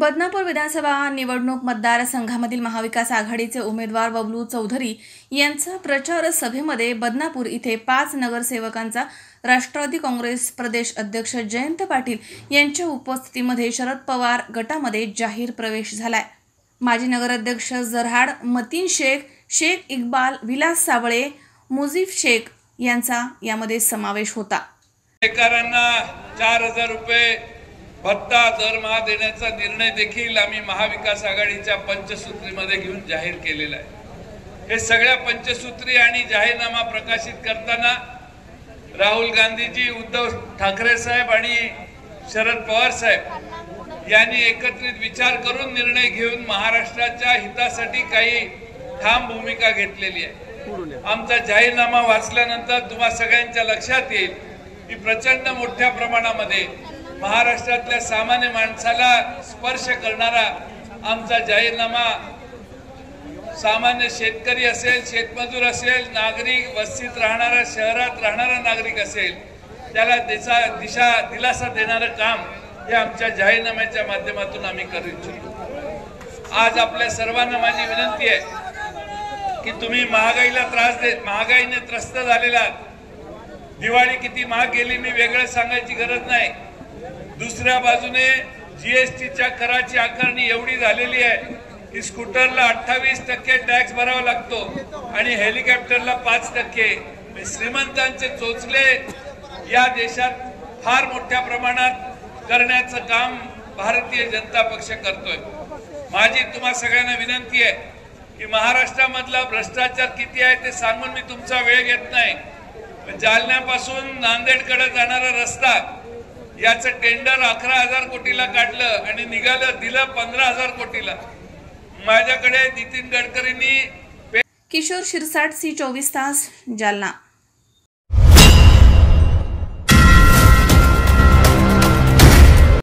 बदनापूर विधानसभा निवडणूक मतदारसंघामधील महाविकास आघाडीचे उमेदवार बबलू चौधरी यांचा प्रचार सभेमध्ये बदनापूर इथे 5 नगरसेवकांचा राष्ट्रवादी काँग्रेस प्रदेश अध्यक्ष जयंत पाटील यांच्या उपस्थितीमध्ये शरद पवार गटामध्ये जाहीर प्रवेश झालाय। माजी नगराध्यक्ष जरहाड मतीन शेख, शेख इक्बाल, विलास सावळे, मुजीब शेख यांचा यामध्ये समावेश होता। बेकारांना 4000 रुपये भत्ता दरमहा देण्याचा निर्णय देखील आम्ही महाविकास आघाडीच्या पंचसूत्रीमध्ये घेऊन जाहीर केलेला आहे। हे सगळ्या पंचसूत्री आणि जाहीरनामा प्रकाशित करताना राहुल गांधीजी, उद्धव ठाकरे साहेब आणि शरद पवार साहेब यांनी एकत्रित विचार करून निर्णय घेऊन महाराष्ट्राच्या हितासाठी काही ठाम भूमिका घेतलेली आहे। आमचा जाहीरनामा वाचल्यानंतर तुम्हा सगळ्यांच्या लक्षात येईल की प्रचंड मोठ्या प्रमाणामध्ये महाराष्ट्रातल्या सामान्य माणसाला स्पर्श करणारा आमचा जाहीरनामा सामान्य शेतकरी असेल, शेतमजूर असेल, नागरिक, वस्तीत राहणारा, शहरात राहणारा नागरिक असेल, त्याला दिलासा देणारं काम हे आमच्या जाहीरनाम्याच्या माध्यमातून आम्ही करू इच्छितो। आज आपल्या सर्वांना माझी विनंती आहे की तुम्ही महागाईने त्रस्त झालेला, दिवाळी किती महाग गेली मी वेगळं सांगायची गरज नाही। दुसऱ्या बाजूने जीएसटीच्या कराची आकारणी एवढी झालेली आहे की स्कूटरला 28% टॅक्स भरावा लागतो आणि हेलिकॉप्टरला 5%। श्रीमंतांचे चोचले या देशात फार मोठ्या प्रमाणात करण्याचं काम भारतीय जनता पक्ष करतोय। माझी तुम्हा सगळ्यांना विनंती आहे की महाराष्ट्रामधला भ्रष्टाचार किती आहे ते सांगून मी तुमचा वेळ घेत नाही। जालन्यापासून नांदेडकडे जाणारा रस्ता याचं टेंडर 11,000 कोटीला काढलं आणि दिलं 15,000 कोटीला। माझ्याकडे नितीन गडकरींनी किशोर शिरसाट, C24 तास, जालना।